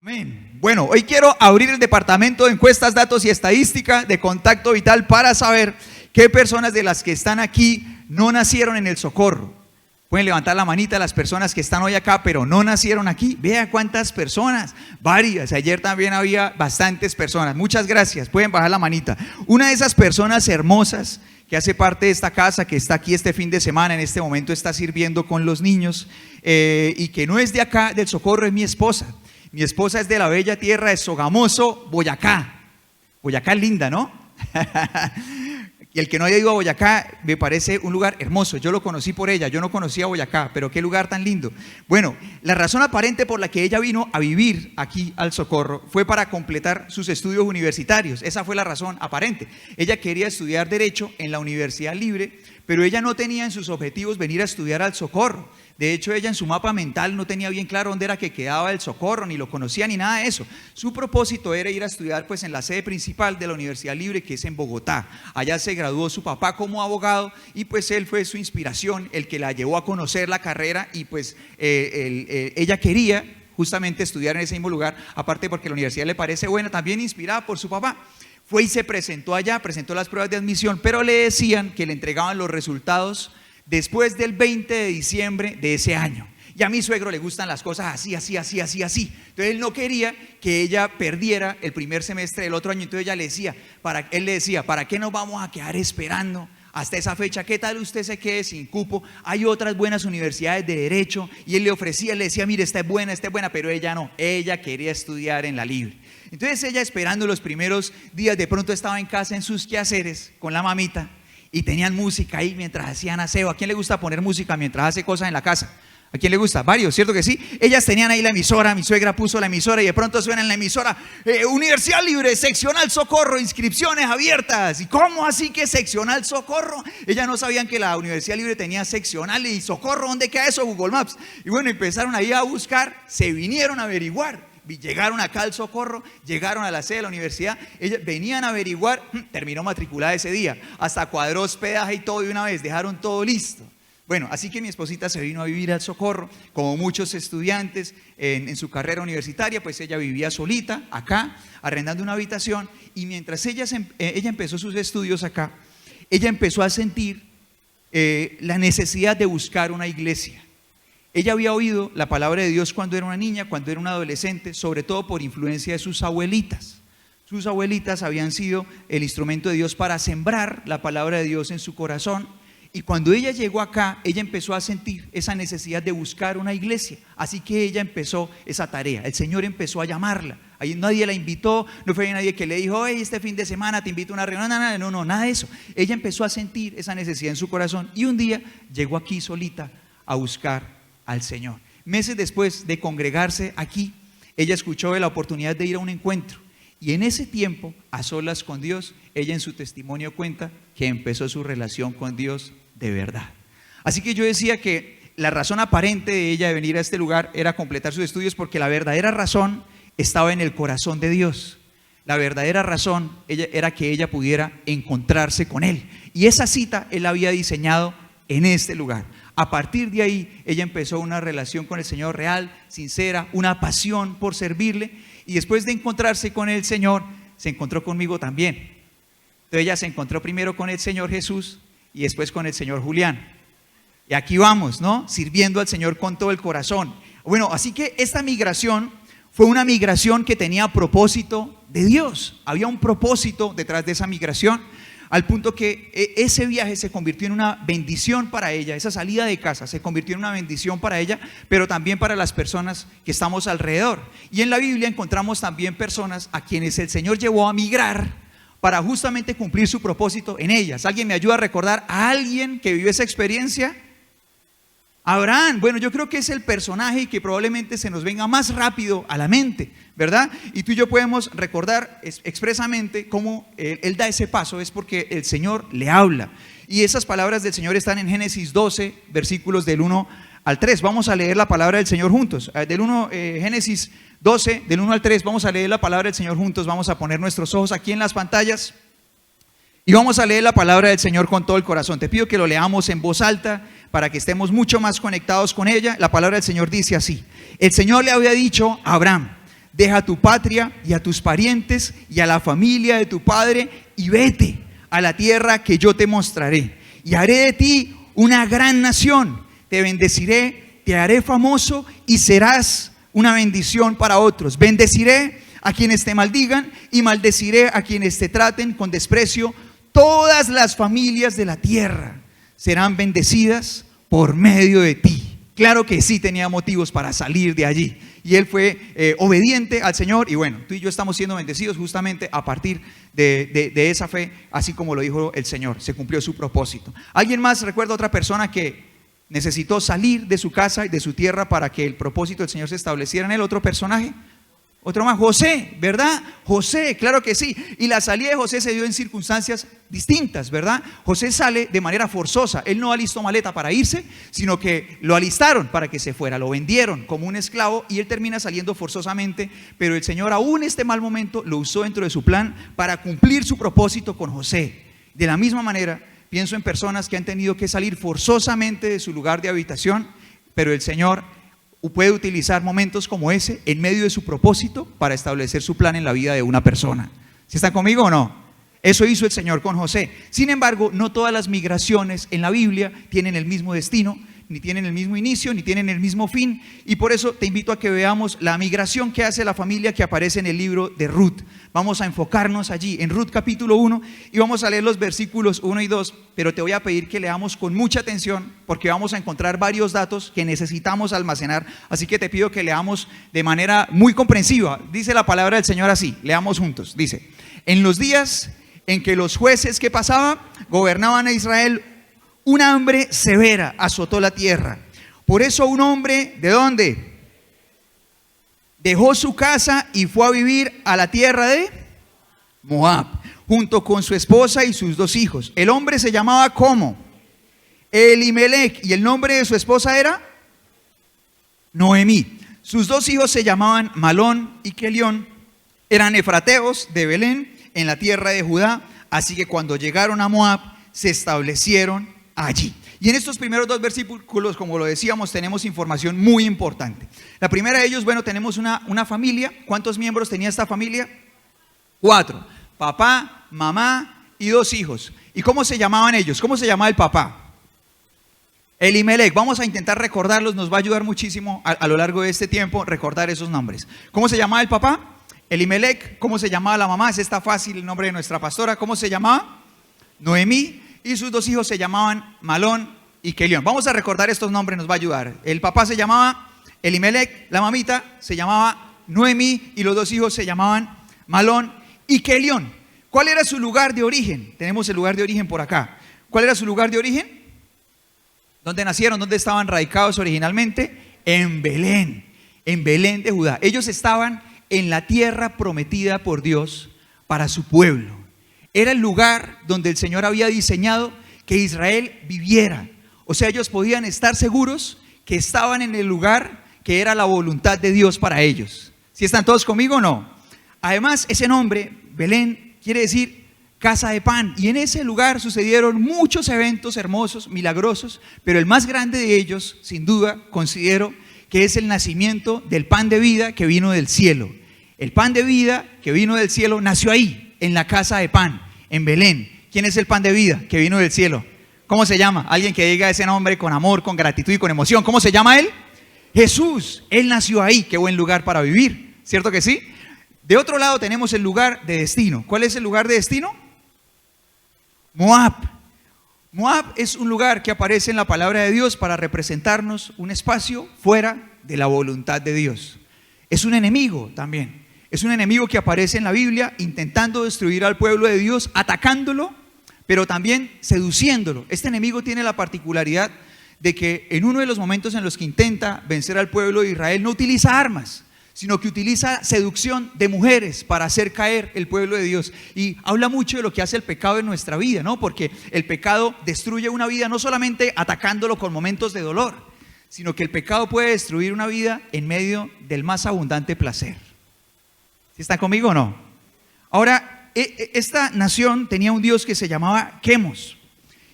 Amén. Bueno, hoy quiero abrir el departamento de encuestas, datos y estadística de Contacto Vital para saber qué personas de las que están aquí no nacieron en el Socorro. Pueden levantar la manita las personas que están hoy acá, pero no nacieron aquí. Vea cuántas personas, varias. Ayer también había bastantes personas. Muchas gracias. Pueden bajar la manita. Una de esas personas hermosas que hace parte de esta casa, que está aquí este fin de semana, en este momento está sirviendo con los niños y que no es de acá, del Socorro, es mi esposa. Mi esposa es de la bella tierra de Sogamoso, Boyacá. Boyacá es linda, ¿no? Y el que no haya ido a Boyacá, me parece un lugar hermoso. Yo lo conocí por ella, yo no conocía Boyacá, pero qué lugar tan lindo. Bueno, la razón aparente por la que ella vino a vivir aquí al Socorro fue para completar sus estudios universitarios. Esa fue la razón aparente. Ella quería estudiar Derecho en la Universidad Libre, pero ella no tenía en sus objetivos venir a estudiar al Socorro. De hecho, ella en su mapa mental no tenía bien claro dónde era que quedaba el Socorro, ni lo conocía ni nada de eso. Su propósito era ir a estudiar pues en la sede principal de la Universidad Libre, que es en Bogotá. Allá se graduó su papá como abogado y pues él fue su inspiración, el que la llevó a conocer la carrera y pues ella quería justamente estudiar en ese mismo lugar, aparte porque la universidad le parece buena, también inspirada por su papá. Fue y se presentó allá, presentó las pruebas de admisión, pero le decían que le entregaban los resultados después del 20 de diciembre de ese año. Y a mi suegro le gustan las cosas así. Entonces él no quería que ella perdiera el primer semestre del otro año. Entonces él le decía, ¿para qué nos vamos a quedar esperando hasta esa fecha? ¿Qué tal usted se quede sin cupo? Hay otras buenas universidades de Derecho. Y él le decía, mire, esta es buena, pero ella no. Ella quería estudiar en la Libre. Entonces ella, esperando los primeros días, de pronto estaba en casa en sus quehaceres con la mamita y tenían música ahí mientras hacían aseo. ¿A quién le gusta poner música mientras hace cosas en la casa? ¿A quién le gusta? Varios, ¿cierto que sí? Ellas tenían ahí la emisora, mi suegra puso la emisora y de pronto suena en la emisora, Universidad Libre, seccional Socorro, inscripciones abiertas. ¿Y cómo así que seccional Socorro? Ellas no sabían que la Universidad Libre tenía seccional y Socorro, ¿dónde queda eso? Google Maps. Y bueno, empezaron ahí a buscar, se vinieron a averiguar. Llegaron acá al Socorro, llegaron a la sede de la universidad, ellas venían a averiguar, terminó matriculada ese día, hasta cuadró hospedaje y todo de una vez, dejaron todo listo. Bueno, así que mi esposita se vino a vivir al Socorro, como muchos estudiantes en su carrera universitaria, pues ella vivía solita acá, arrendando una habitación, y mientras ella empezó sus estudios acá, ella empezó a sentir la necesidad de buscar una iglesia. Ella había oído la palabra de Dios cuando era una niña, cuando era una adolescente, sobre todo por influencia de sus abuelitas. Sus abuelitas habían sido el instrumento de Dios para sembrar la palabra de Dios en su corazón. Y cuando ella llegó acá, ella empezó a sentir esa necesidad de buscar una iglesia. Así que ella empezó esa tarea. El Señor empezó a llamarla. Ahí nadie la invitó, no fue nadie que le dijo, hey, este fin de semana te invito a una reunión. No, nada de eso. Ella empezó a sentir esa necesidad en su corazón y un día llegó aquí solita a buscar al Señor. Meses después de congregarse aquí, ella escuchó de la oportunidad de ir a un encuentro y en ese tiempo, a solas con Dios, ella en su testimonio cuenta que empezó su relación con Dios de verdad. Así que yo decía que la razón aparente de ella de venir a este lugar era completar sus estudios, porque la verdadera razón estaba en el corazón de Dios. La verdadera razón era que ella pudiera encontrarse con Él, y esa cita Él la había diseñado en este lugar. A partir de ahí, ella empezó una relación con el Señor real, sincera, una pasión por servirle, y después de encontrarse con el Señor, se encontró conmigo también. Entonces ella se encontró primero con el Señor Jesús y después con el Señor Julián. Y aquí vamos, ¿no? Sirviendo al Señor con todo el corazón. Bueno, así que esta migración fue una migración que tenía propósito de Dios. Había un propósito detrás de esa migración, al punto que ese viaje se convirtió en una bendición para ella. Esa salida de casa se convirtió en una bendición para ella, pero también para las personas que estamos alrededor. Y en la Biblia encontramos también personas a quienes el Señor llevó a migrar para justamente cumplir su propósito en ellas. ¿Alguien me ayuda a recordar a alguien que vivió esa experiencia? Abraham. Bueno, yo creo que es el personaje que probablemente se nos venga más rápido a la mente, ¿verdad? Y tú y yo podemos recordar expresamente cómo él da ese paso, es porque el Señor le habla. Y esas palabras del Señor están en Génesis 12, versículos del 1 al 3. Vamos a leer la palabra del Señor juntos. Génesis 12, del 1 al 3, vamos a leer la palabra del Señor juntos. Vamos a poner nuestros ojos aquí en las pantallas y vamos a leer la palabra del Señor con todo el corazón. Te pido que lo leamos en voz alta para que estemos mucho más conectados con ella. La palabra del Señor dice así: el Señor le había dicho a Abraham, deja tu patria y a tus parientes y a la familia de tu padre y vete a la tierra que yo te mostraré. Y haré de ti una gran nación, te bendeciré, te haré famoso y serás una bendición para otros. Bendeciré a quienes te maldigan y maldeciré a quienes te traten con desprecio. Todas las familias de la tierra serán bendecidas por medio de ti. Claro que sí tenía motivos para salir de allí. Y él fue obediente al Señor. Y bueno, tú y yo estamos siendo bendecidos justamente a partir de esa fe, así como lo dijo el Señor. Se cumplió su propósito. ¿Alguien más recuerda otra persona que necesitó salir de su casa y de su tierra para que el propósito del Señor se estableciera en él? ¿Otro personaje? Otro más, José, ¿verdad? José, claro que sí. Y la salida de José se dio en circunstancias distintas, ¿verdad? José sale de manera forzosa. Él no alistó maleta para irse, sino que lo alistaron para que se fuera. Lo vendieron como un esclavo y él termina saliendo forzosamente. Pero el Señor, aún en este mal momento, lo usó dentro de su plan para cumplir su propósito con José. De la misma manera, pienso en personas que han tenido que salir forzosamente de su lugar de habitación, pero el Señor puede utilizar momentos como ese en medio de su propósito para establecer su plan en la vida de una persona. ¿Sí están conmigo o no? Eso hizo el Señor con José. Sin embargo, no todas las migraciones en la Biblia tienen el mismo destino, ni tienen el mismo inicio, ni tienen el mismo fin. Y por eso te invito a que veamos la migración que hace la familia que aparece en el libro de Ruth. Vamos a enfocarnos allí en Ruth capítulo 1 y vamos a leer los versículos 1 y 2, pero te voy a pedir que leamos con mucha atención porque vamos a encontrar varios datos que necesitamos almacenar, así que te pido que leamos de manera muy comprensiva. Dice la palabra del Señor así, leamos juntos, dice: en los días en que los jueces que pasaban gobernaban a Israel, una hambre severa azotó la tierra. Por eso un hombre, ¿de dónde? Dejó su casa y fue a vivir a la tierra de Moab, junto con su esposa y sus 2 hijos. El hombre se llamaba ¿cómo? Elimelech, y el nombre de su esposa era Noemí. Sus 2 hijos se llamaban Malón y Kelión. Eran efrateos de Belén, en la tierra de Judá. Así que cuando llegaron a Moab, se establecieron allí. Y en estos primeros 2 versículos, como lo decíamos, tenemos información muy importante. La primera de ellos, bueno, tenemos una familia. ¿Cuántos miembros tenía esta familia? 4. Papá, mamá y 2 hijos. ¿Y cómo se llamaban ellos? ¿Cómo se llamaba el papá? Elimelech. Vamos a intentar recordarlos, nos va a ayudar muchísimo a lo largo de este tiempo recordar esos nombres. ¿Cómo se llamaba el papá? Elimelech. ¿Cómo se llamaba la mamá? Ese está fácil, el nombre de nuestra pastora. ¿Cómo se llamaba? Noemí. Y sus 2 hijos se llamaban Malón y Kelión. Vamos a recordar estos nombres, nos va a ayudar. El papá se llamaba Elimelech, la mamita se llamaba Noemí y los 2 hijos se llamaban Malón y Kelión. ¿Cuál era su lugar de origen? Tenemos el lugar de origen por acá. ¿Cuál era su lugar de origen? ¿Dónde nacieron? ¿Dónde estaban radicados originalmente? En Belén de Judá. Ellos estaban en la tierra prometida por Dios para su pueblo. Era el lugar donde el Señor había diseñado que Israel viviera. O sea, ellos podían estar seguros que estaban en el lugar que era la voluntad de Dios para ellos. ¿Sí están todos conmigo o no? Además, ese nombre, Belén, quiere decir casa de pan. Y en ese lugar sucedieron muchos eventos hermosos, milagrosos, pero el más grande de ellos, sin duda, considero que es el nacimiento del pan de vida que vino del cielo. El pan de vida que vino del cielo nació ahí, en la casa de pan, en Belén. ¿Quién es el pan de vida que vino del cielo? ¿Cómo se llama? Alguien que diga ese nombre con amor, con gratitud y con emoción. ¿Cómo se llama él? Jesús. Él nació ahí. Qué buen lugar para vivir, ¿cierto que sí? De otro lado tenemos el lugar de destino. ¿Cuál es el lugar de destino? Moab. Moab es un lugar que aparece en la palabra de Dios para representarnos un espacio fuera de la voluntad de Dios. Es un enemigo también. Es un enemigo que aparece en la Biblia intentando destruir al pueblo de Dios, atacándolo, pero también seduciéndolo. Este enemigo tiene la particularidad de que en uno de los momentos en los que intenta vencer al pueblo de Israel no utiliza armas, sino que utiliza seducción de mujeres para hacer caer el pueblo de Dios. Y habla mucho de lo que hace el pecado en nuestra vida, ¿no? Porque el pecado destruye una vida no solamente atacándolo con momentos de dolor, sino que el pecado puede destruir una vida en medio del más abundante placer. ¿Sí están conmigo o no? Ahora, esta nación tenía un dios que se llamaba Quemos,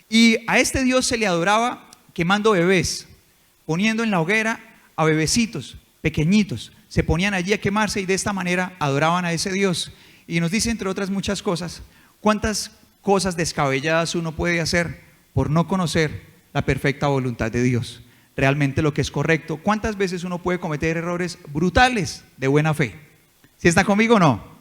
y a este dios se le adoraba quemando bebés, poniendo en la hoguera a bebecitos. pequeñitos, se ponían allí a quemarse y de esta manera adoraban a ese Dios. Y nos dice, entre otras muchas cosas, cuántas cosas descabelladas uno puede hacer por no conocer la perfecta voluntad de Dios, realmente lo que es correcto. Cuántas veces uno puede cometer errores brutales de buena fe. ¿Sí está conmigo o no?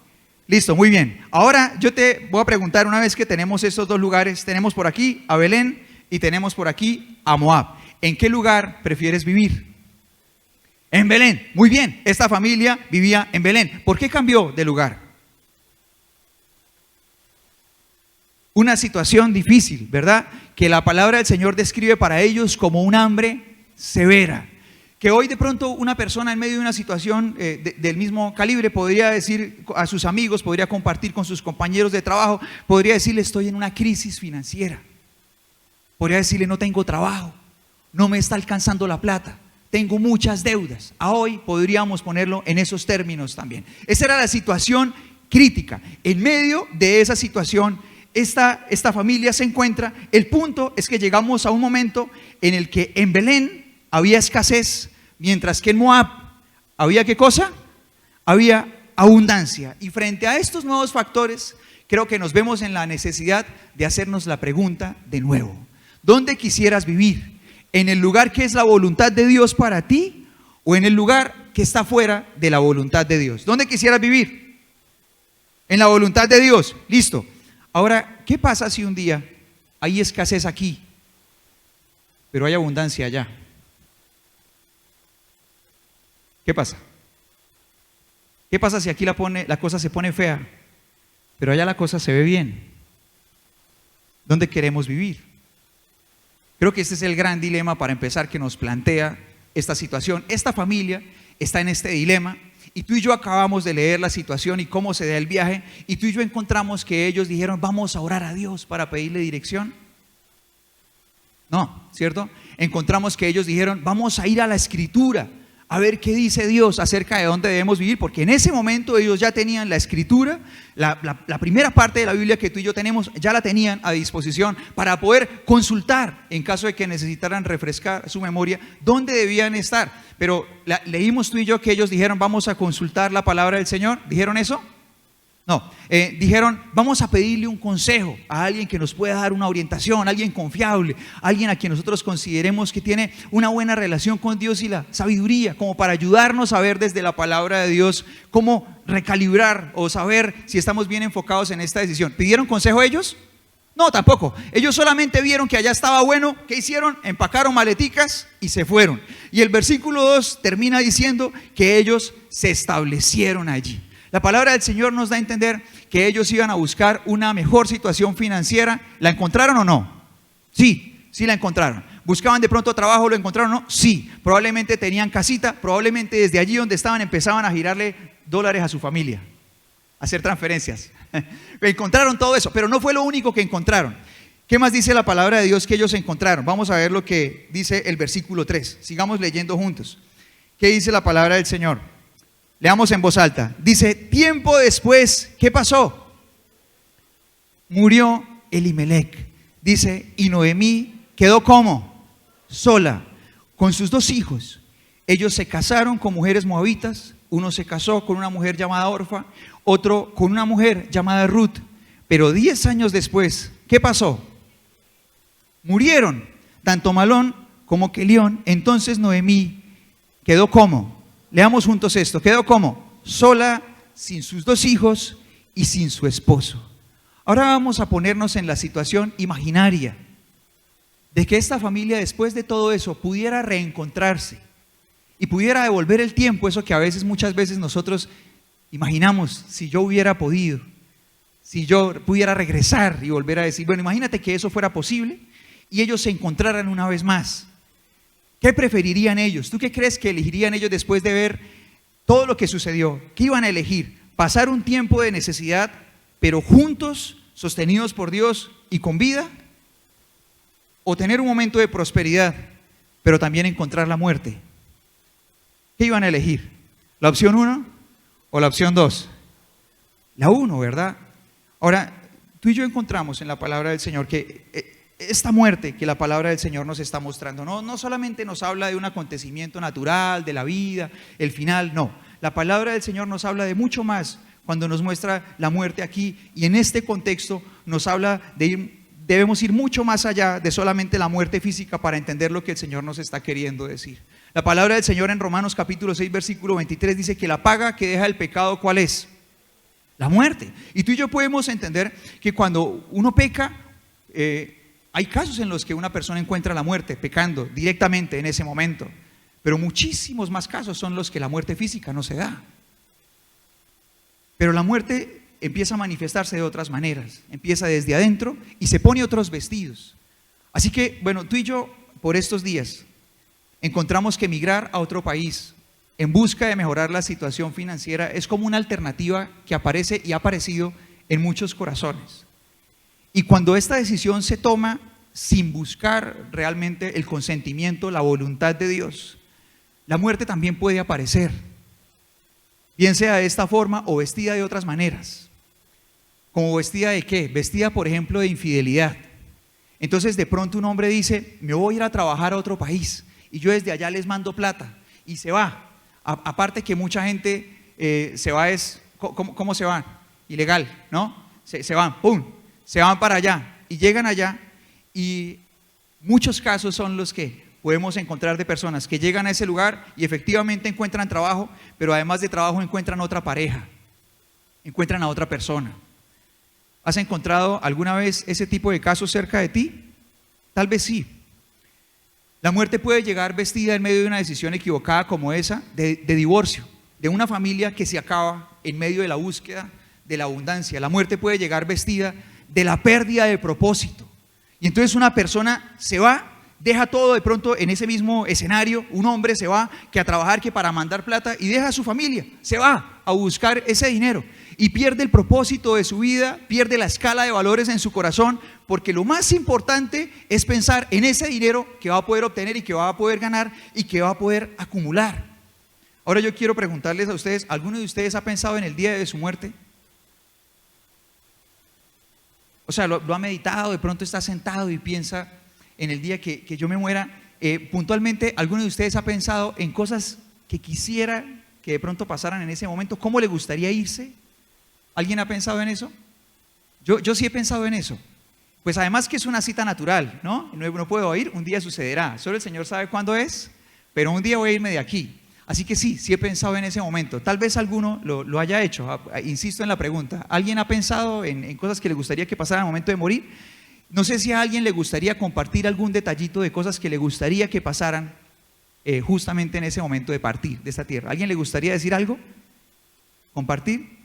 Listo, muy bien. Ahora yo te voy a preguntar, una vez que tenemos estos dos lugares, tenemos por aquí a Belén y tenemos por aquí a Moab. ¿En qué lugar prefieres vivir? En Belén. Muy bien, esta familia vivía en Belén. ¿Por qué cambió de lugar? Una situación difícil, ¿verdad? Que la palabra del Señor describe para ellos como un hambre severa. Que hoy de pronto una persona en medio de una situación del mismo calibre podría decir a sus amigos, podría compartir con sus compañeros de trabajo, podría decirle: estoy en una crisis financiera. Podría decirle: no tengo trabajo, no me está alcanzando la plata, tengo muchas deudas. A hoy podríamos ponerlo en esos términos también. Esa era la situación crítica. En medio de esa situación, esta familia se encuentra. El punto es que llegamos a un momento en el que en Belén había escasez, mientras que en Moab había ¿qué cosa? Había abundancia. Y frente a estos nuevos factores, creo que nos vemos en la necesidad de hacernos la pregunta de nuevo: ¿dónde quisieras vivir? ¿En el lugar que es la voluntad de Dios para ti o en el lugar que está fuera de la voluntad de Dios? ¿Dónde quisieras vivir? En la voluntad de Dios. Listo. Ahora, ¿qué pasa si un día hay escasez aquí, pero hay abundancia allá? ¿Qué pasa? ¿Qué pasa si aquí la cosa se pone fea, pero allá la cosa se ve bien? ¿Dónde queremos vivir? Creo que este es el gran dilema para empezar que nos plantea esta situación. Esta familia está en este dilema y tú y yo acabamos de leer la situación y cómo se da el viaje, y tú y yo encontramos que ellos dijeron: vamos a orar a Dios para pedirle dirección. No, ¿cierto? Encontramos que ellos dijeron: vamos a ir a la Escritura a ver qué dice Dios acerca de dónde debemos vivir, porque en ese momento ellos ya tenían la Escritura, la primera parte de la Biblia que tú y yo tenemos, ya la tenían a disposición para poder consultar en caso de que necesitaran refrescar su memoria dónde debían estar. Pero leímos tú y yo que ellos dijeron: vamos a consultar la palabra del Señor. ¿Dijeron eso? No, dijeron: vamos a pedirle un consejo a alguien que nos pueda dar una orientación, alguien confiable, alguien a quien nosotros consideremos que tiene una buena relación con Dios y la sabiduría, como para ayudarnos a ver desde la palabra de Dios cómo recalibrar o saber si estamos bien enfocados en esta decisión. ¿Pidieron consejo ellos? No, tampoco. Ellos solamente vieron que allá estaba bueno. ¿Qué hicieron? Empacaron maleticas y se fueron. Y el versículo 2 termina diciendo que ellos se establecieron allí. La palabra del Señor nos da a entender que ellos iban a buscar una mejor situación financiera. ¿La encontraron o no? Sí, sí la encontraron. ¿Buscaban de pronto trabajo? ¿Lo encontraron o no? Sí. Probablemente tenían casita, probablemente desde allí donde estaban empezaban a girarle dólares a su familia, a hacer transferencias. Encontraron todo eso, pero no fue lo único que encontraron. ¿Qué más dice la palabra de Dios que ellos encontraron? Vamos a ver lo que dice el versículo 3. Sigamos leyendo juntos. ¿Qué dice la palabra del Señor? Leamos en voz alta. Dice: tiempo después, ¿qué pasó? Murió Elimelec. Dice: y Noemí quedó ¿cómo? Sola, con sus 2 hijos. Ellos se casaron con mujeres moabitas. Uno se casó con una mujer llamada Orfa, otro con una mujer llamada Ruth. Pero 10 años después, ¿qué pasó? Murieron tanto Malón como Kelión. Entonces Noemí quedó ¿cómo? Leamos juntos esto. Quedó ¿cómo? Sola, sin sus 2 hijos y sin su esposo. Ahora vamos a ponernos en la situación imaginaria de que esta familia, después de todo eso, pudiera reencontrarse y pudiera devolver el tiempo, eso que a veces, muchas veces nosotros imaginamos: si yo hubiera podido, si yo pudiera regresar y volver a decir. Bueno, imagínate que eso fuera posible y ellos se encontraran una vez más. ¿Qué preferirían ellos? ¿Tú qué crees que elegirían ellos después de ver todo lo que sucedió? ¿Qué iban a elegir? ¿Pasar un tiempo de necesidad, pero juntos, sostenidos por Dios y con vida? ¿O tener un momento de prosperidad, pero también encontrar la muerte? ¿Qué iban a elegir? ¿La opción 1 o la opción 2? La 1, ¿verdad? Ahora, tú y yo encontramos en la palabra del Señor que esta muerte que la palabra del Señor nos está mostrando, no solamente nos habla de un acontecimiento natural, de la vida, el final, no. La palabra del Señor nos habla de mucho más cuando nos muestra la muerte aquí, y en este contexto nos habla debemos ir mucho más allá de solamente la muerte física para entender lo que el Señor nos está queriendo decir. La palabra del Señor en Romanos capítulo 6 versículo 23 dice que la paga que deja el pecado, ¿cuál es? La muerte. Y tú y yo podemos entender que cuando uno peca, hay casos en los que una persona encuentra la muerte pecando directamente en ese momento, pero muchísimos más casos son los que la muerte física no se da. Pero la muerte empieza a manifestarse de otras maneras, empieza desde adentro y se pone otros vestidos. Así que, bueno, tú y yo por estos días encontramos que emigrar a otro país en busca de mejorar la situación financiera es como una alternativa que aparece y ha aparecido en muchos corazones. Y cuando esta decisión se toma sin buscar realmente el consentimiento, la voluntad de Dios, la muerte también puede aparecer, bien sea de esta forma o vestida de otras maneras. ¿Como vestida de qué? Vestida, por ejemplo, de infidelidad. Entonces de pronto un hombre dice, me voy a ir a trabajar a otro país y yo desde allá les mando plata, y se va. Aparte que mucha gente se va, ¿cómo se van? Ilegal, ¿no? Se van, ¡pum!, se van para allá y llegan allá, y muchos casos son los que podemos encontrar de personas que llegan a ese lugar y efectivamente encuentran trabajo, pero además de trabajo encuentran otra pareja, encuentran a otra persona. ¿Has encontrado alguna vez ese tipo de casos cerca de ti? Tal vez sí. La muerte puede llegar vestida en medio de una decisión equivocada como esa, de divorcio, de una familia que se acaba en medio de la búsqueda de la abundancia. La muerte puede llegar vestida de la pérdida de propósito. Y entonces una persona se va, deja todo de pronto en ese mismo escenario. Un hombre se va que a trabajar, que para mandar plata, y deja a su familia, se va a buscar ese dinero y pierde el propósito de su vida, pierde la escala de valores en su corazón, porque lo más importante es pensar en ese dinero que va a poder obtener y que va a poder ganar y que va a poder acumular. Ahora yo quiero preguntarles a ustedes, ¿alguno de ustedes ha pensado en el día de su muerte? O sea, lo ha meditado, de pronto está sentado y piensa en el día que yo me muera. Puntualmente, ¿alguno de ustedes ha pensado en cosas que quisiera que de pronto pasaran en ese momento? ¿Cómo le gustaría irse? ¿Alguien ha pensado en eso? Yo sí he pensado en eso. Pues además que es una cita natural, ¿no? No puedo ir, un día sucederá. Solo el Señor sabe cuándo es, pero un día voy a irme de aquí. Así que sí he pensado en ese momento. Tal vez alguno lo haya hecho. Insisto en la pregunta. ¿Alguien ha pensado en cosas que le gustaría que pasaran al momento de morir? No sé si a alguien le gustaría compartir algún detallito de cosas que le gustaría que pasaran justamente en ese momento de partir de esta tierra. ¿Alguien le gustaría decir algo? ¿Compartir?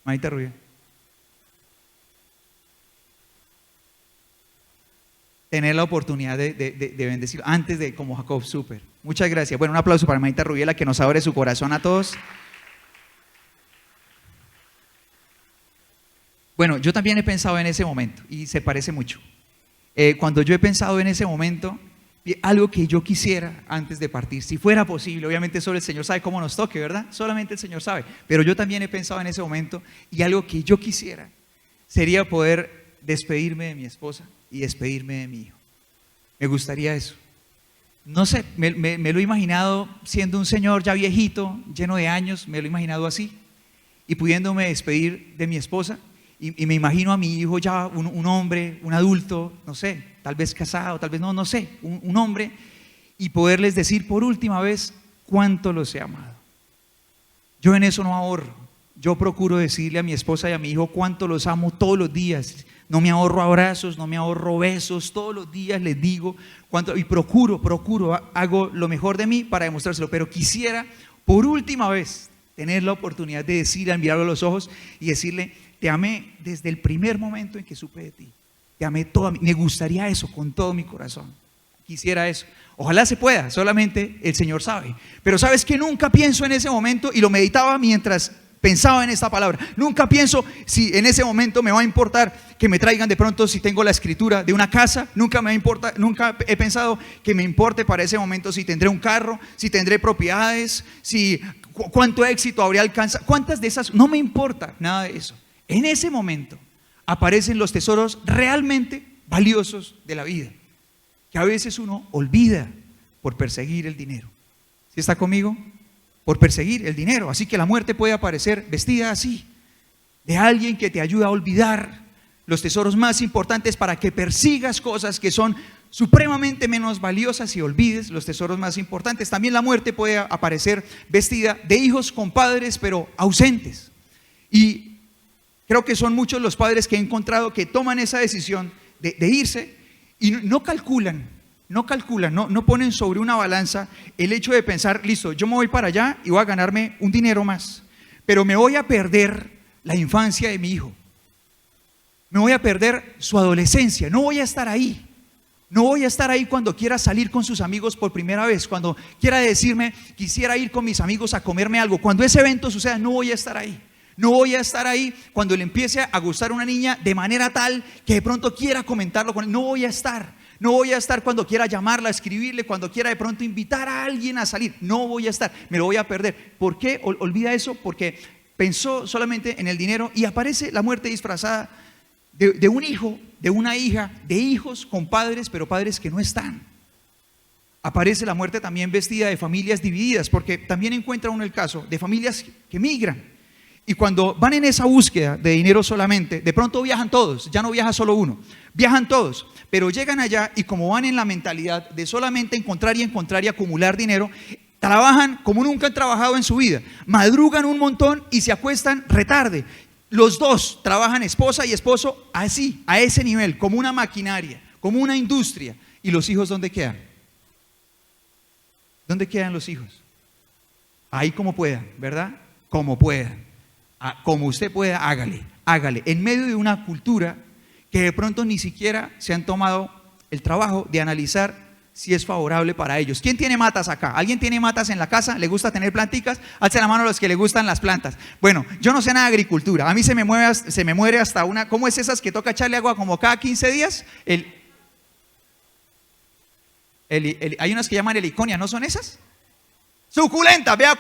Manita Rubia. Tener la oportunidad de bendecir antes de, como Jacob, súper. Muchas gracias. Bueno, un aplauso para Manita Rubiela, que nos abre su corazón a todos. Bueno, yo también he pensado en ese momento y se parece mucho. Cuando yo he pensado en ese momento, algo que yo quisiera antes de partir, si fuera posible, obviamente solo el Señor sabe cómo nos toque, ¿verdad? Solamente el Señor sabe, pero yo también he pensado en ese momento, y algo que yo quisiera sería poder despedirme de mi esposa y despedirme de mi hijo. Me gustaría eso. No sé, me lo he imaginado siendo un señor ya viejito, lleno de años, me lo he imaginado así, y pudiéndome despedir de mi esposa, y me imagino a mi hijo ya un hombre, un adulto, no sé, tal vez casado, tal vez no sé, un hombre, y poderles decir por última vez cuánto los he amado. Yo en eso no ahorro. Yo procuro decirle a mi esposa y a mi hijo cuánto los amo todos los días. No me ahorro abrazos, no me ahorro besos, todos los días les digo cuánto, y procuro, hago lo mejor de mí para demostrárselo, pero quisiera por última vez tener la oportunidad de decirle, al mirarlo a los ojos y decirle: te amé desde el primer momento en que supe de ti, te amé toda me gustaría eso con todo mi corazón, quisiera eso. Ojalá se pueda, solamente el Señor sabe. Pero ¿sabes qué? Nunca pienso en ese momento, y lo meditaba mientras pensaba en esta palabra. Nunca pienso si en ese momento me va a importar que me traigan de pronto, si tengo la escritura de una casa. Nunca he pensado que me importe para ese momento si tendré un carro, si tendré propiedades, si cuánto éxito habría alcanzado, cuántas de esas. No me importa nada de eso. En ese momento aparecen los tesoros realmente valiosos de la vida, que a veces uno olvida por perseguir el dinero. ¿Sí está conmigo? Por perseguir el dinero. Así que la muerte puede aparecer vestida así, de alguien que te ayuda a olvidar los tesoros más importantes para que persigas cosas que son supremamente menos valiosas y olvides los tesoros más importantes. También la muerte puede aparecer vestida de hijos con padres pero ausentes. Y creo que son muchos los padres que he encontrado que toman esa decisión de irse y no calculan, no ponen sobre una balanza el hecho de pensar, listo, yo me voy para allá y voy a ganarme un dinero más, pero me voy a perder la infancia de mi hijo, me voy a perder su adolescencia, no voy a estar ahí. No voy a estar ahí cuando quiera salir con sus amigos por primera vez, cuando quiera decirme, quisiera ir con mis amigos a comerme algo. Cuando ese evento suceda, no voy a estar ahí. No voy a estar ahí cuando le empiece a gustar una niña de manera tal que de pronto quiera comentarlo con él. No voy a estar. No voy a estar cuando quiera llamarla, escribirle, cuando quiera de pronto invitar a alguien a salir. No voy a estar, me lo voy a perder. ¿Por qué olvida eso? Porque pensó solamente en el dinero y aparece la muerte disfrazada de un hijo, de una hija, de hijos con padres, pero padres que no están. Aparece la muerte también vestida de familias divididas, porque también encuentra uno el caso de familias que migran. Y cuando van en esa búsqueda de dinero solamente, de pronto viajan todos, ya no viaja solo uno, viajan todos, pero llegan allá y como van en la mentalidad de solamente encontrar y acumular dinero, trabajan como nunca han trabajado en su vida, madrugan un montón y se acuestan retarde. Los dos trabajan, esposa y esposo, así, a ese nivel, como una maquinaria, como una industria. ¿Y los hijos dónde quedan? ¿Dónde quedan los hijos? Ahí como puedan, ¿verdad? Como puedan. Como usted pueda, hágale. En medio de una cultura que de pronto ni siquiera se han tomado el trabajo de analizar si es favorable para ellos. ¿Quién tiene matas acá? ¿Alguien tiene matas en la casa? ¿Le gusta tener planticas? Alce la mano a los que le gustan las plantas. Bueno, yo no sé nada de agricultura. A mí se me muere hasta una, ¿cómo es esas que toca echarle agua como cada 15 días? Hay unas que llaman heliconia, ¿no son esas? Suculenta, vea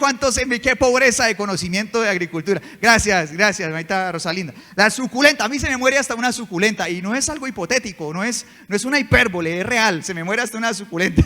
qué pobreza de conocimiento de agricultura. Gracias, mamita Rosalinda. La suculenta, a mí se me muere hasta una suculenta y no es algo hipotético, no es una hipérbole, es real, se me muere hasta una suculenta.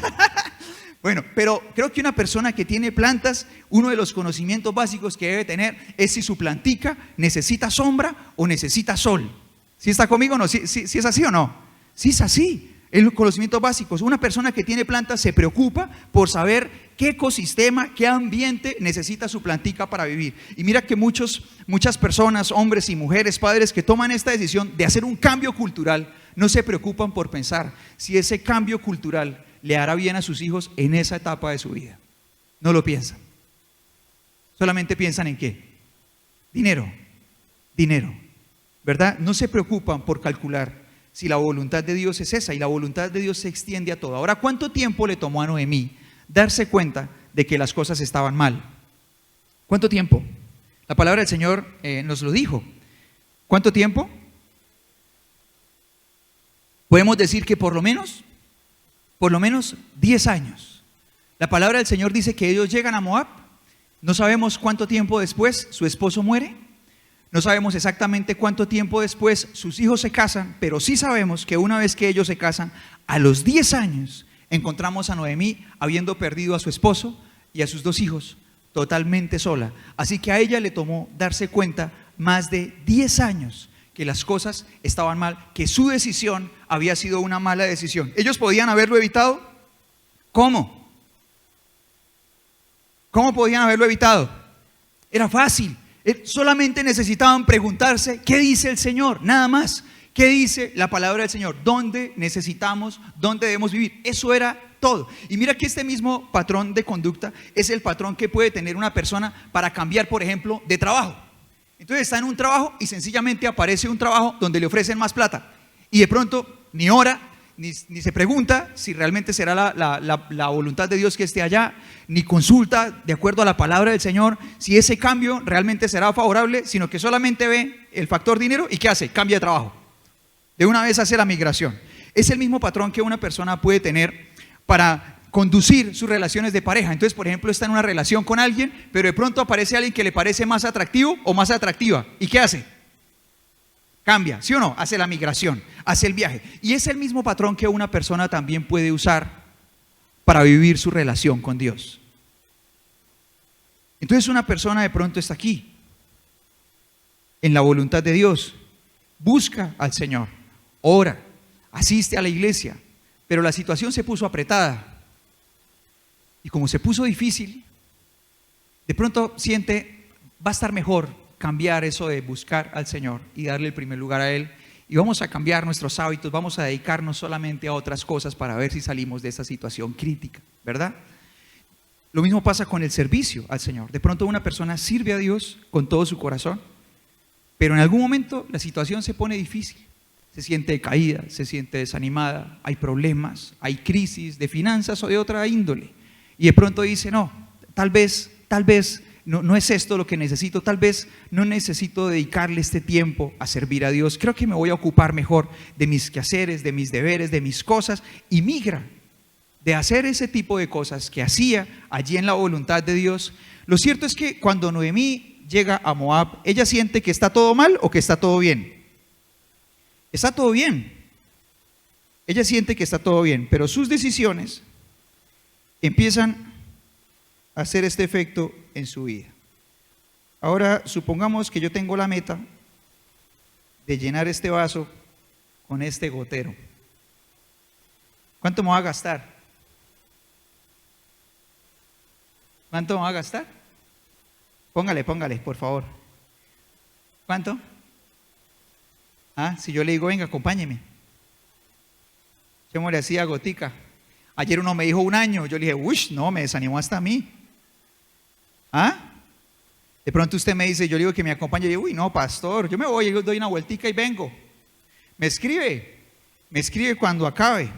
Bueno, pero creo que una persona que tiene plantas, uno de los conocimientos básicos que debe tener es si su plantica necesita sombra o necesita sol. ¿Sí está conmigo o no? ¿Sí es así o no? Sí es así. En los conocimientos básicos, una persona que tiene plantas se preocupa por saber qué ecosistema, qué ambiente necesita su plantica para vivir. Y mira que muchas personas, hombres y mujeres, padres que toman esta decisión de hacer un cambio cultural, no se preocupan por pensar si ese cambio cultural le hará bien a sus hijos en esa etapa de su vida. No lo piensan. Solamente piensan en ¿qué? Dinero, ¿verdad? No se preocupan por calcular si la voluntad de Dios es esa, y la voluntad de Dios se extiende a todo. Ahora, ¿cuánto tiempo le tomó a Noemí darse cuenta de que las cosas estaban mal? ¿Cuánto tiempo? La palabra del Señor nos lo dijo. ¿Cuánto tiempo? Podemos decir que por lo menos 10 años. La palabra del Señor dice que ellos llegan a Moab. No sabemos cuánto tiempo después su esposo muere. No sabemos exactamente cuánto tiempo después sus hijos se casan, pero sí sabemos que una vez que ellos se casan, a los 10 años encontramos a Noemí habiendo perdido a su esposo y a sus 2 hijos, totalmente sola. Así que a ella le tomó darse cuenta más de 10 años que las cosas estaban mal, que su decisión había sido una mala decisión. ¿Ellos podían haberlo evitado? ¿Cómo? ¿Cómo podían haberlo evitado? Era fácil. Solamente necesitaban preguntarse ¿qué dice el Señor? Nada más. ¿Qué dice la palabra del Señor? ¿Dónde necesitamos, dónde debemos vivir? Eso era todo. Y mira que este mismo patrón de conducta es el patrón que puede tener una persona para cambiar, por ejemplo, de trabajo. Entonces está en un trabajo y sencillamente aparece un trabajo donde le ofrecen más plata y de pronto ni ora, ni se pregunta si realmente será la voluntad de Dios que esté allá, ni consulta de acuerdo a la palabra del Señor si ese cambio realmente será favorable, sino que solamente ve el factor dinero y ¿qué hace? Cambia de trabajo. De una vez hace la migración. Es el mismo patrón que una persona puede tener para conducir sus relaciones de pareja. Entonces, por ejemplo, está en una relación con alguien, pero de pronto aparece alguien que le parece más atractivo o más atractiva. ¿Y qué hace? Cambia, ¿sí o no? Hace la migración, hace el viaje. Y es el mismo patrón que una persona también puede usar para vivir su relación con Dios. Entonces una persona de pronto está aquí, en la voluntad de Dios, busca al Señor, ora, asiste a la iglesia, pero la situación se puso apretada. Y como se puso difícil, de pronto siente, va a estar mejor cambiar eso de buscar al Señor y darle el primer lugar a Él. Y vamos a cambiar nuestros hábitos, vamos a dedicarnos solamente a otras cosas para ver si salimos de esta situación crítica, ¿verdad? Lo mismo pasa con el servicio al Señor. De pronto una persona sirve a Dios con todo su corazón, pero en algún momento la situación se pone difícil. Se siente decaída, se siente desanimada, hay problemas, hay crisis de finanzas o de otra índole. Y de pronto dice, no, tal vez no es esto lo que necesito, tal vez no necesito dedicarle este tiempo a servir a Dios. Creo que me voy a ocupar mejor de mis quehaceres, de mis deberes, de mis cosas, y migra de hacer ese tipo de cosas que hacía allí en la voluntad de Dios. Lo cierto es que cuando Noemí llega a Moab, ella siente que está todo mal o que está todo bien. Está todo bien. Ella siente que está todo bien, pero sus decisiones empiezan a hacer este efecto en su vida. Ahora supongamos que yo tengo la meta de llenar este vaso con este gotero. ¿Cuánto me va a gastar? ¿Cuánto me va a gastar? Póngale, por favor. ¿Cuánto? Si yo le digo, venga, acompáñeme. Yo me le hacía gotica. Ayer uno me dijo 1 año, yo le dije, uy, no, me desanimó hasta a mí. De pronto usted me dice, yo le digo que me acompañe, yo digo, uy, no, pastor, yo me voy, yo doy una vueltica y vengo. Me escribe cuando acabe.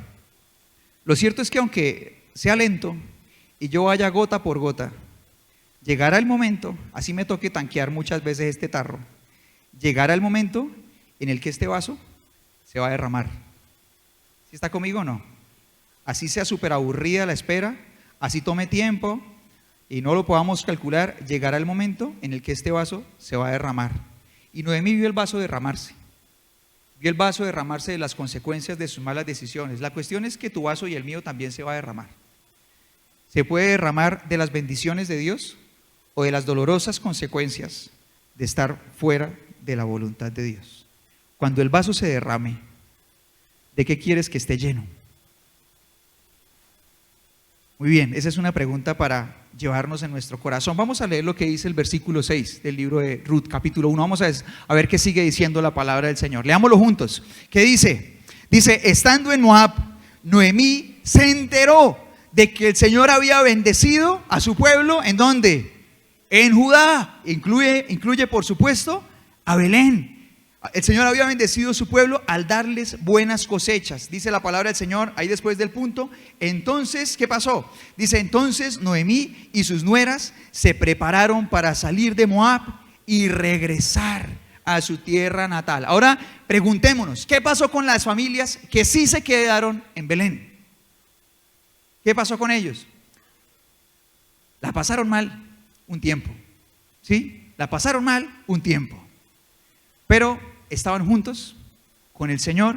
Lo cierto es que aunque sea lento y yo vaya gota por gota, llegará el momento, así me toque tanquear muchas veces este tarro, llegará el momento en el que este vaso se va a derramar. ¿Sí está conmigo o no? Así sea súper aburrida la espera, así tome tiempo y no lo podamos calcular, llegará el momento en el que este vaso se va a derramar. Y Noemí vio el vaso derramarse. Vio el vaso derramarse de las consecuencias de sus malas decisiones. La cuestión es que tu vaso y el mío también se va a derramar. Se puede derramar de las bendiciones de Dios o de las dolorosas consecuencias de estar fuera de la voluntad de Dios. Cuando el vaso se derrame, ¿de qué quieres que esté lleno? Muy bien, esa es una pregunta para llevarnos en nuestro corazón. Vamos a leer lo que dice el versículo 6 del libro de Ruth, capítulo 1. Vamos a ver qué sigue diciendo la palabra del Señor. Leámoslo juntos. ¿Qué dice? Dice, estando en Moab, Noemí se enteró de que el Señor había bendecido a su pueblo. ¿En dónde? En Judá. Incluye por supuesto a Belén. El Señor había bendecido a su pueblo al darles buenas cosechas. Dice la palabra del Señor ahí después del punto. Entonces, ¿qué pasó? Dice, entonces Noemí y sus nueras se prepararon para salir de Moab y regresar a su tierra natal. Ahora preguntémonos, ¿qué pasó con las familias que sí se quedaron en Belén? ¿Qué pasó con ellos? La pasaron mal un tiempo, ¿sí? La pasaron mal un tiempo, pero estaban juntos con el Señor,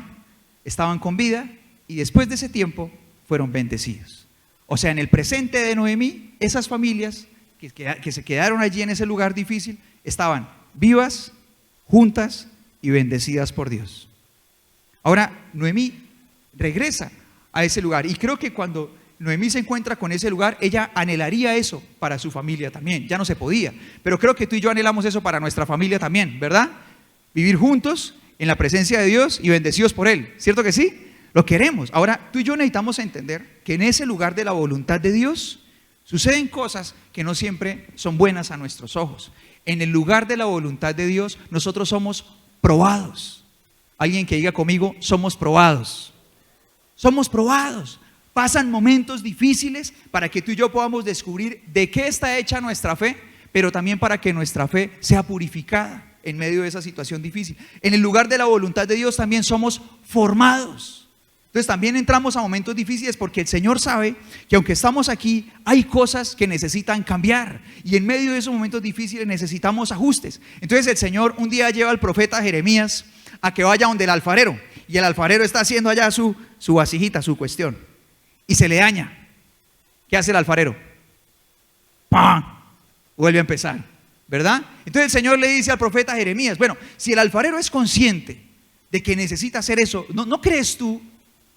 estaban con vida y después de ese tiempo fueron bendecidos. O sea, en el presente de Noemí, esas familias que se quedaron allí en ese lugar difícil estaban vivas, juntas y bendecidas por Dios. Ahora Noemí regresa a ese lugar y creo que cuando Noemí se encuentra con ese lugar, ella anhelaría eso para su familia también. Ya no se podía, pero creo que tú y yo anhelamos eso para nuestra familia también, ¿verdad? Vivir juntos en la presencia de Dios y bendecidos por Él, ¿cierto que sí? Lo queremos. Ahora tú y yo necesitamos entender que en ese lugar de la voluntad de Dios suceden cosas que no siempre son buenas a nuestros ojos. En el lugar de la voluntad de Dios nosotros somos probados. Alguien que diga conmigo, somos probados. Somos probados. Pasan momentos difíciles para que tú y yo podamos descubrir de qué está hecha nuestra fe, pero también para que nuestra fe sea purificada en medio de esa situación difícil. En el lugar de la voluntad de Dios también somos formados. Entonces también entramos a momentos difíciles porque el Señor sabe que aunque estamos aquí, hay cosas que necesitan cambiar y en medio de esos momentos difíciles necesitamos ajustes. Entonces el Señor un día lleva al profeta Jeremías a que vaya donde el alfarero. Y el alfarero está haciendo allá su vasijita, su cuestión. Y se le daña. ¿Qué hace el alfarero? ¡Pam! Vuelve a empezar, ¿verdad? Entonces el Señor le dice al profeta Jeremías, bueno, si el alfarero es consciente de que necesita hacer eso, ¿no crees tú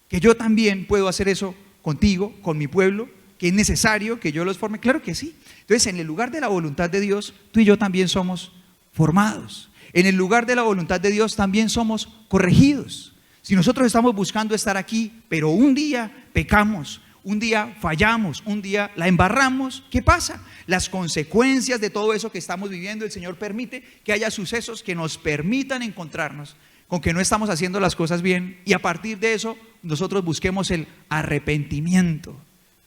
que yo también puedo hacer eso contigo, con mi pueblo? ¿Que es necesario que yo los forme? Claro que sí. Entonces, en el lugar de la voluntad de Dios, tú y yo también somos formados. En el lugar de la voluntad de Dios también somos corregidos. Si nosotros estamos buscando estar aquí, pero un día pecamos, un día fallamos, un día la embarramos, ¿qué pasa? Las consecuencias de todo eso que estamos viviendo, el Señor permite que haya sucesos que nos permitan encontrarnos con que no estamos haciendo las cosas bien, y a partir de eso nosotros busquemos el arrepentimiento,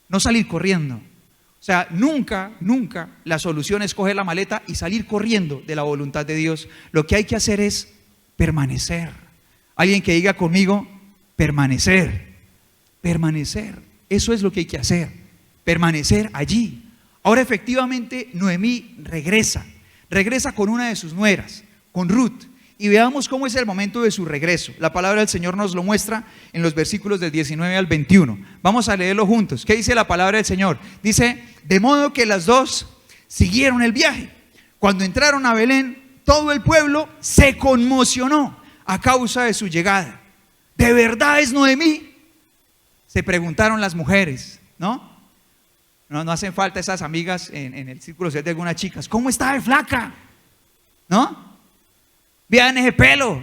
no salir corriendo. O sea, nunca la solución es coger la maleta y salir corriendo de la voluntad de Dios. Lo que hay que hacer es permanecer. Alguien que diga conmigo, permanecer. Permanecer. Eso es lo que hay que hacer. Permanecer allí. Ahora efectivamente Noemí regresa con una de sus nueras, con Ruth. Y veamos cómo es el momento de su regreso. La palabra del Señor nos lo muestra en los versículos del 19 al 21. Vamos a leerlo juntos. ¿Qué dice la palabra del Señor? Dice, de modo que las dos siguieron el viaje. Cuando entraron a Belén, todo el pueblo se conmocionó a causa de su llegada. ¿De verdad es Noemí? Se preguntaron las mujeres, ¿no? No hacen falta esas amigas en el círculo social de algunas chicas. ¿Cómo está de flaca? ¿No? Vean ese pelo,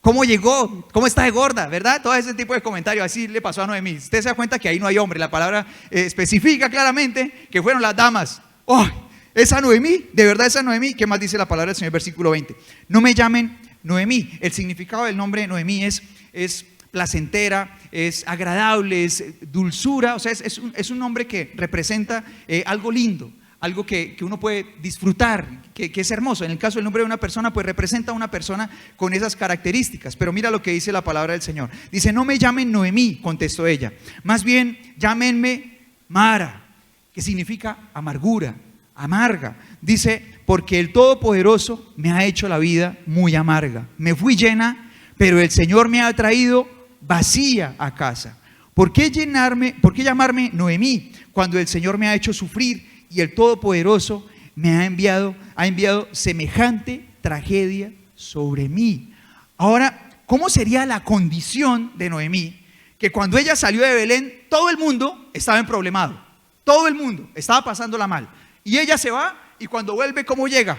¿cómo llegó? ¿Cómo está de gorda? ¿Verdad? Todo ese tipo de comentarios, así le pasó a Noemí. Usted se da cuenta que ahí no hay hombre, la palabra especifica claramente que fueron las damas. ¡Oh! Esa Noemí, de verdad esa Noemí. ¿Qué más dice la palabra del Señor? Versículo 20. No me llamen Noemí. El significado del nombre Noemí es placentera, es agradable, es dulzura. O sea, es un nombre que representa algo lindo, algo que uno puede disfrutar, que es hermoso. En el caso del nombre de una persona, pues representa a una persona con esas características. Pero mira lo que dice la palabra del Señor. Dice, no me llamen Noemí, contestó ella. Más bien, llámenme Mara, que significa amargura, amarga. Dice, porque el Todopoderoso me ha hecho la vida muy amarga. Me fui llena, pero el Señor me ha traído vacía a casa. ¿Por qué llamarme Noemí cuando el Señor me ha hecho sufrir y el Todopoderoso me ha enviado semejante tragedia sobre mí? Ahora, ¿cómo sería la condición de Noemí? Que cuando ella salió de Belén, todo el mundo estaba emproblemado, todo el mundo estaba pasándola mal, y ella se va, y cuando vuelve, ¿cómo llega?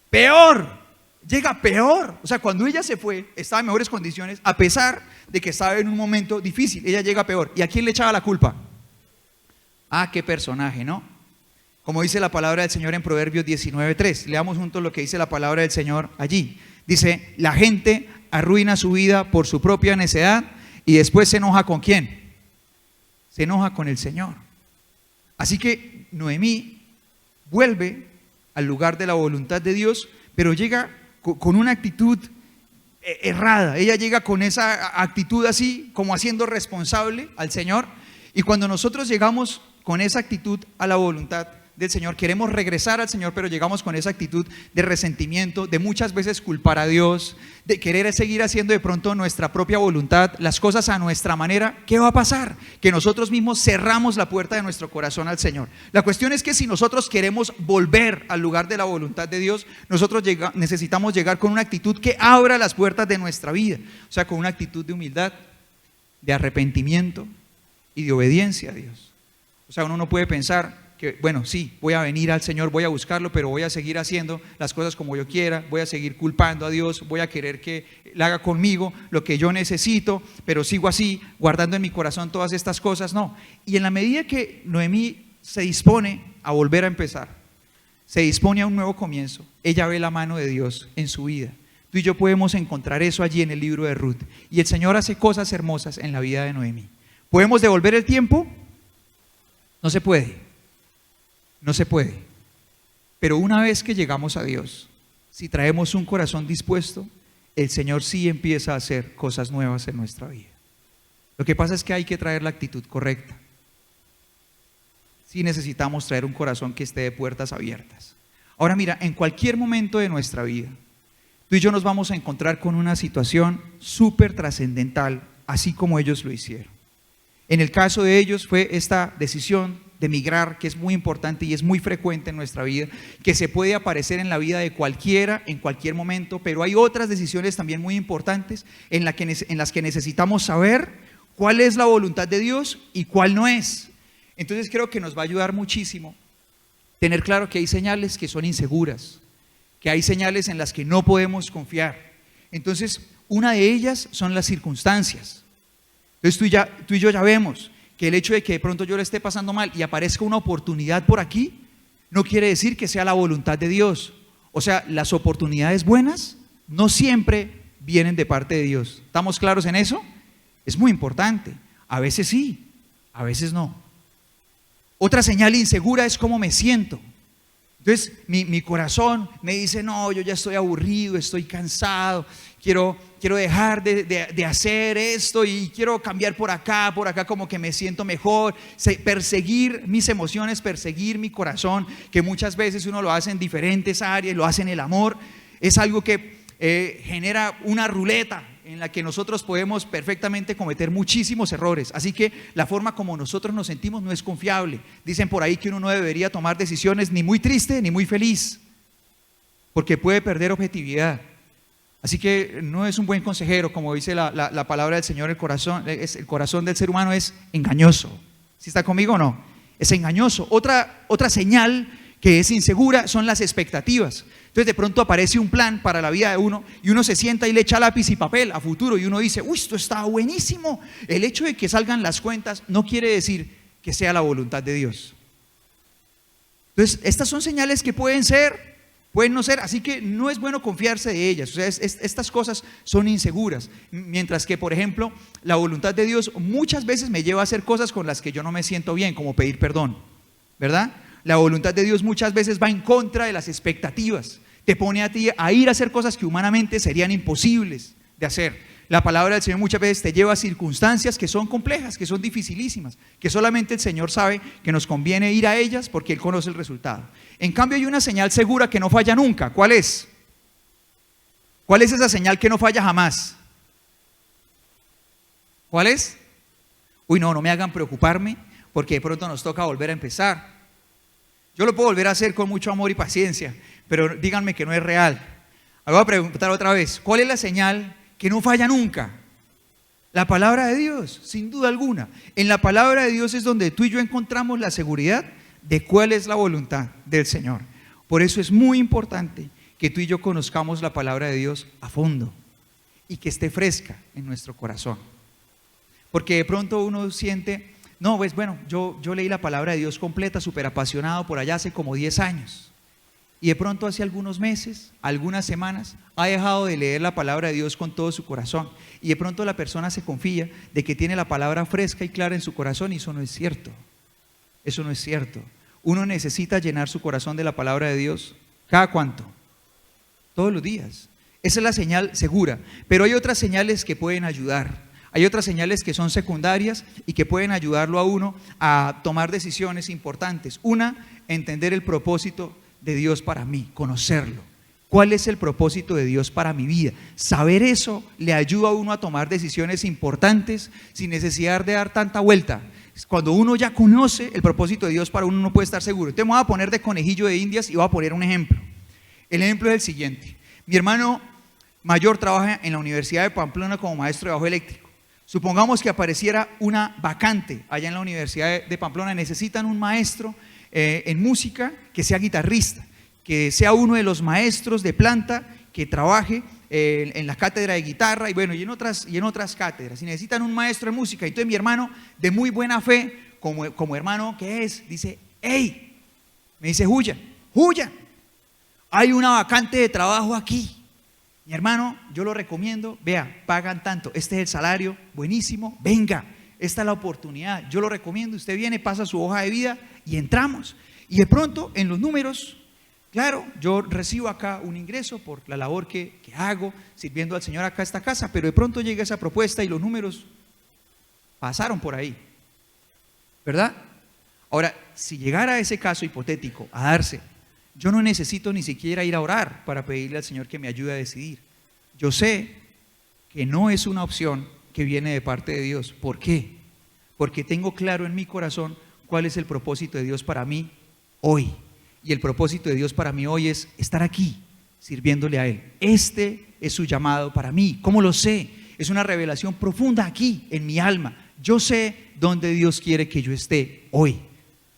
Peor, llega peor. O sea, cuando ella se fue, estaba en mejores condiciones, a pesar de que estaba en un momento difícil, ella llega peor. ¿Y a quién le echaba la culpa? Ah, qué personaje, ¿no? Como dice la palabra del Señor en Proverbios 19:3. Leamos juntos lo que dice la palabra del Señor allí. Dice, la gente arruina su vida por su propia necedad y después se enoja ¿con quién? Se enoja con el Señor. Así que Noemí vuelve al lugar de la voluntad de Dios, pero llega con una actitud errada. Ella llega con esa actitud así, como haciendo responsable al Señor. Y cuando nosotros llegamos con esa actitud a la voluntad del Señor, queremos regresar al Señor, pero llegamos con esa actitud de resentimiento, de muchas veces culpar a Dios, de querer seguir haciendo de pronto nuestra propia voluntad, las cosas a nuestra manera. ¿Qué va a pasar? Que nosotros mismos cerramos la puerta de nuestro corazón al Señor. La cuestión es que si nosotros queremos volver al lugar de la voluntad de Dios, nosotros necesitamos llegar con una actitud que abra las puertas de nuestra vida, o sea, con una actitud de humildad, de arrepentimiento y de obediencia a Dios. O sea, uno no puede pensar que, bueno, sí, voy a venir al Señor, voy a buscarlo, pero voy a seguir haciendo las cosas como yo quiera, voy a seguir culpando a Dios, voy a querer que Él haga conmigo lo que yo necesito, pero sigo así, guardando en mi corazón todas estas cosas. No. Y en la medida que Noemí se dispone a volver a empezar, se dispone a un nuevo comienzo, ella ve la mano de Dios en su vida. Tú y yo podemos encontrar eso allí en el libro de Ruth. Y el Señor hace cosas hermosas en la vida de Noemí. ¿Podemos devolver el tiempo? No se puede. No se puede. Pero una vez que llegamos a Dios, si traemos un corazón dispuesto, el Señor sí empieza a hacer cosas nuevas en nuestra vida. Lo que pasa es que hay que traer la actitud correcta. Sí necesitamos traer un corazón que esté de puertas abiertas. Ahora mira, en cualquier momento de nuestra vida, tú y yo nos vamos a encontrar con una situación súper trascendental, así como ellos lo hicieron. En el caso de ellos fue esta decisión de migrar, que es muy importante y es muy frecuente en nuestra vida, que se puede aparecer en la vida de cualquiera, en cualquier momento, pero hay otras decisiones también muy importantes en las que necesitamos saber cuál es la voluntad de Dios y cuál no es. Entonces creo que nos va a ayudar muchísimo tener claro que hay señales que son inseguras, que hay señales en las que no podemos confiar. Entonces, una de ellas son las circunstancias. Entonces tú y yo ya vemos que el hecho de que de pronto yo le esté pasando mal y aparezca una oportunidad por aquí, no quiere decir que sea la voluntad de Dios. O sea, las oportunidades buenas no siempre vienen de parte de Dios. ¿Estamos claros en eso? Es muy importante. A veces sí, a veces no. Otra señal insegura es cómo me siento. Entonces mi corazón me dice, no, yo ya estoy aburrido, estoy cansado, quiero dejar de hacer esto y quiero cambiar por acá como que me siento mejor. Perseguir mis emociones, perseguir mi corazón, que muchas veces uno lo hace en diferentes áreas, lo hace en el amor, es algo que genera una ruleta en la que nosotros podemos perfectamente cometer muchísimos errores. Así que la forma como nosotros nos sentimos no es confiable. Dicen por ahí que uno no debería tomar decisiones ni muy triste ni muy feliz, porque puede perder objetividad. Así que no es un buen consejero, como dice la palabra del Señor. El corazón del ser humano es engañoso. ¿Sí está conmigo o no? Es engañoso. Otra señal que es insegura son las expectativas. Entonces de pronto aparece un plan para la vida de uno y uno se sienta y le echa lápiz y papel a futuro y uno dice, uy, esto está buenísimo. El hecho de que salgan las cuentas no quiere decir que sea la voluntad de Dios. Entonces estas son señales que pueden ser, pueden no ser, así que no es bueno confiarse de ellas. O sea, estas cosas son inseguras, mientras que, por ejemplo, la voluntad de Dios muchas veces me lleva a hacer cosas con las que yo no me siento bien, como pedir perdón, ¿verdad? La voluntad de Dios muchas veces va en contra de las expectativas, te pone a ti a ir a hacer cosas que humanamente serían imposibles de hacer. La palabra del Señor muchas veces te lleva a circunstancias que son complejas, que son dificilísimas, que solamente el Señor sabe que nos conviene ir a ellas porque Él conoce el resultado. En cambio hay una señal segura que no falla nunca. ¿Cuál es? ¿Cuál es esa señal que no falla jamás? ¿Cuál es? Uy, no me hagan preocuparme porque de pronto nos toca volver a empezar. Yo lo puedo volver a hacer con mucho amor y paciencia, pero díganme que no es real. Voy a preguntar otra vez, ¿cuál es la señal que no falla nunca? La palabra de Dios, sin duda alguna. En la palabra de Dios es donde tú y yo encontramos la seguridad de cuál es la voluntad del Señor. Por eso es muy importante que tú y yo conozcamos la palabra de Dios a fondo y que esté fresca en nuestro corazón. Porque de pronto uno siente, no, pues bueno, yo leí la palabra de Dios completa, súper apasionado por allá hace como 10 años. Y de pronto hace algunos meses, algunas semanas, ha dejado de leer la palabra de Dios con todo su corazón. Y de pronto la persona se confía de que tiene la palabra fresca y clara en su corazón y eso no es cierto. Eso no es cierto. Uno necesita llenar su corazón de la palabra de Dios. ¿Cada cuánto? Todos los días. Esa es la señal segura. Pero hay otras señales que pueden ayudar. Hay otras señales que son secundarias y que pueden ayudarlo a uno a tomar decisiones importantes. Una, entender el propósito de Dios para mí, conocerlo. ¿Cuál es el propósito de Dios para mi vida? Saber eso le ayuda a uno a tomar decisiones importantes sin necesidad de dar tanta vuelta. Cuando uno ya conoce el propósito de Dios para uno, no puede estar seguro. Entonces me voy a poner de conejillo de indias y voy a poner un ejemplo. El ejemplo es el siguiente. Mi hermano mayor trabaja en la Universidad de Pamplona como maestro de bajo eléctrico. Supongamos que apareciera una vacante allá en la Universidad de Pamplona. Necesitan un maestro en música que sea guitarrista, que sea uno de los maestros de planta que trabaje en la cátedra de guitarra y bueno, y en otras cátedras. Y necesitan un maestro de música. Entonces mi hermano, de muy buena fe, como hermano que es, dice, hey, me dice, Julia, hay una vacante de trabajo aquí. Mi hermano, yo lo recomiendo, vea, pagan tanto, este es el salario, buenísimo, venga, esta es la oportunidad, yo lo recomiendo, usted viene, pasa su hoja de vida y entramos. Y de pronto en los números, claro, yo recibo acá un ingreso por la labor que hago, sirviendo al Señor acá a esta casa, pero de pronto llega esa propuesta y los números pasaron por ahí, ¿verdad? Ahora, si llegara ese caso hipotético a darse, yo no necesito ni siquiera ir a orar para pedirle al Señor que me ayude a decidir. Yo sé que no es una opción que viene de parte de Dios. ¿Por qué? Porque tengo claro en mi corazón cuál es el propósito de Dios para mí hoy. Y el propósito de Dios para mí hoy es estar aquí, sirviéndole a Él. Este es su llamado para mí. ¿Cómo lo sé? Es una revelación profunda aquí, en mi alma. Yo sé dónde Dios quiere que yo esté hoy.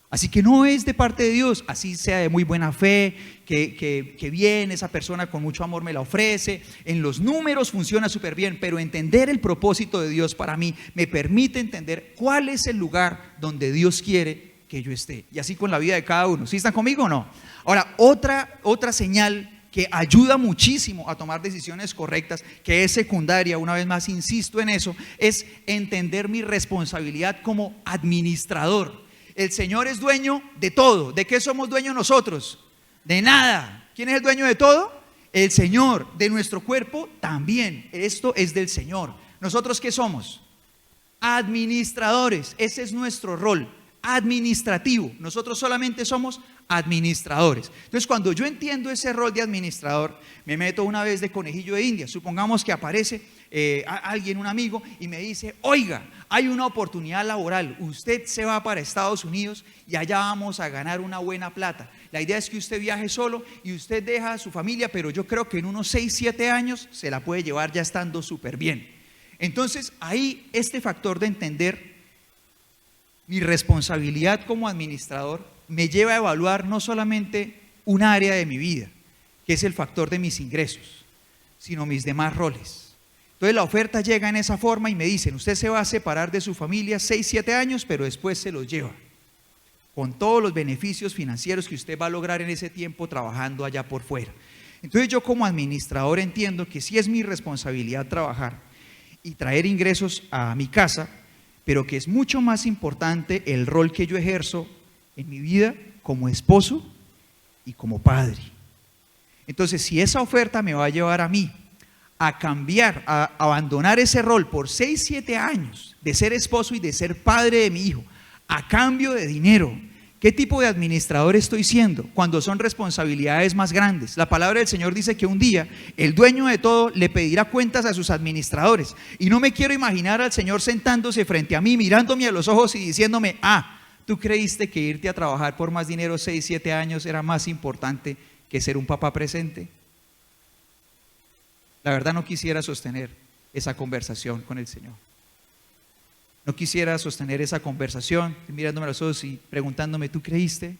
Así que no es de parte de Dios, así sea de muy buena fe, que viene esa persona con mucho amor me la ofrece. En los números funciona súper bien, pero entender el propósito de Dios para mí me permite entender cuál es el lugar donde Dios quiere que yo esté. Y así con la vida de cada uno. ¿Sí están conmigo o no? Ahora, otra señal que ayuda muchísimo a tomar decisiones correctas, que es secundaria, una vez más insisto en eso, es entender mi responsabilidad como administrador. El Señor es dueño de todo. ¿De qué somos dueños nosotros? De nada. ¿Quién es el dueño de todo? El Señor. De nuestro cuerpo también. Esto es del Señor. ¿Nosotros qué somos? Administradores. Ese es nuestro rol administrativo. Nosotros solamente somos administradores. Entonces, cuando yo entiendo ese rol de administrador, me meto una vez de conejillo de India. Supongamos que aparece alguien, un amigo, y me dice: oiga, hay una oportunidad laboral, usted se va para Estados Unidos y allá vamos a ganar una buena plata. La idea es que usted viaje solo y usted deja a su familia, pero yo creo que en unos 6, 7 años se la puede llevar ya estando súper bien. Entonces, ahí este factor de entender mi responsabilidad como administrador me lleva a evaluar no solamente un área de mi vida, que es el factor de mis ingresos, sino mis demás roles. Entonces la oferta llega en esa forma y me dicen: usted se va a separar de su familia 6, 7 años, pero después se los lleva, con todos los beneficios financieros que usted va a lograr en ese tiempo trabajando allá por fuera. Entonces yo como administrador entiendo que sí es mi responsabilidad trabajar y traer ingresos a mi casa, pero que es mucho más importante el rol que yo ejerzo en mi vida como esposo y como padre. Entonces, si esa oferta me va a llevar a mí a cambiar, a abandonar ese rol por 6, 7 años de ser esposo y de ser padre de mi hijo, a cambio de dinero, ¿qué tipo de administrador estoy siendo cuando son responsabilidades más grandes? La palabra del Señor dice que un día el dueño de todo le pedirá cuentas a sus administradores. Y no me quiero imaginar al Señor sentándose frente a mí, mirándome a los ojos y diciéndome: ¿tú creíste que irte a trabajar por más dinero 6, 7 años era más importante que ser un papá presente? La verdad no quisiera sostener esa conversación con el Señor. No quisiera sostener esa conversación mirándome a los ojos y preguntándome: ¿tú creíste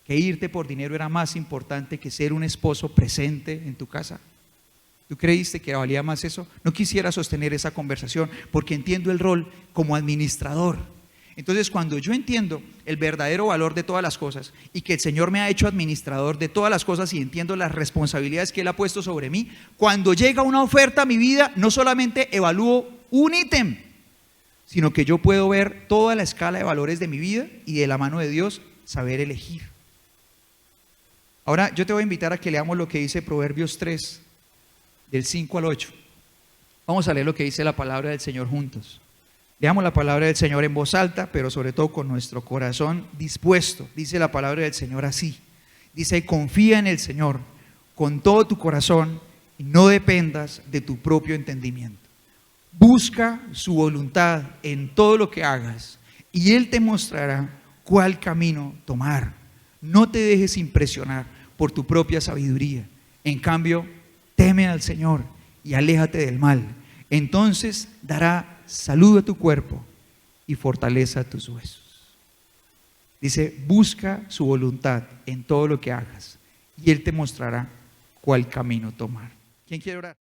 que irte por dinero era más importante que ser un esposo presente en tu casa? ¿Tú creíste que valía más eso? No quisiera sostener esa conversación porque entiendo el rol como administrador. Entonces, cuando yo entiendo el verdadero valor de todas las cosas y que el Señor me ha hecho administrador de todas las cosas y entiendo las responsabilidades que Él ha puesto sobre mí, cuando llega una oferta a mi vida, no solamente evalúo un ítem, sino que yo puedo ver toda la escala de valores de mi vida y de la mano de Dios saber elegir. Ahora yo te voy a invitar a que leamos lo que dice Proverbios 3, del 5 al 8. Vamos a leer lo que dice la palabra del Señor juntos. Leamos la palabra del Señor en voz alta, pero sobre todo con nuestro corazón dispuesto. Dice la palabra del Señor así. Dice: confía en el Señor con todo tu corazón y no dependas de tu propio entendimiento. Busca su voluntad en todo lo que hagas y Él te mostrará cuál camino tomar. No te dejes impresionar por tu propia sabiduría. En cambio, teme al Señor y aléjate del mal. Entonces dará salud a tu cuerpo y fortaleza a tus huesos. Dice: busca su voluntad en todo lo que hagas y Él te mostrará cuál camino tomar. ¿Quién quiere orar?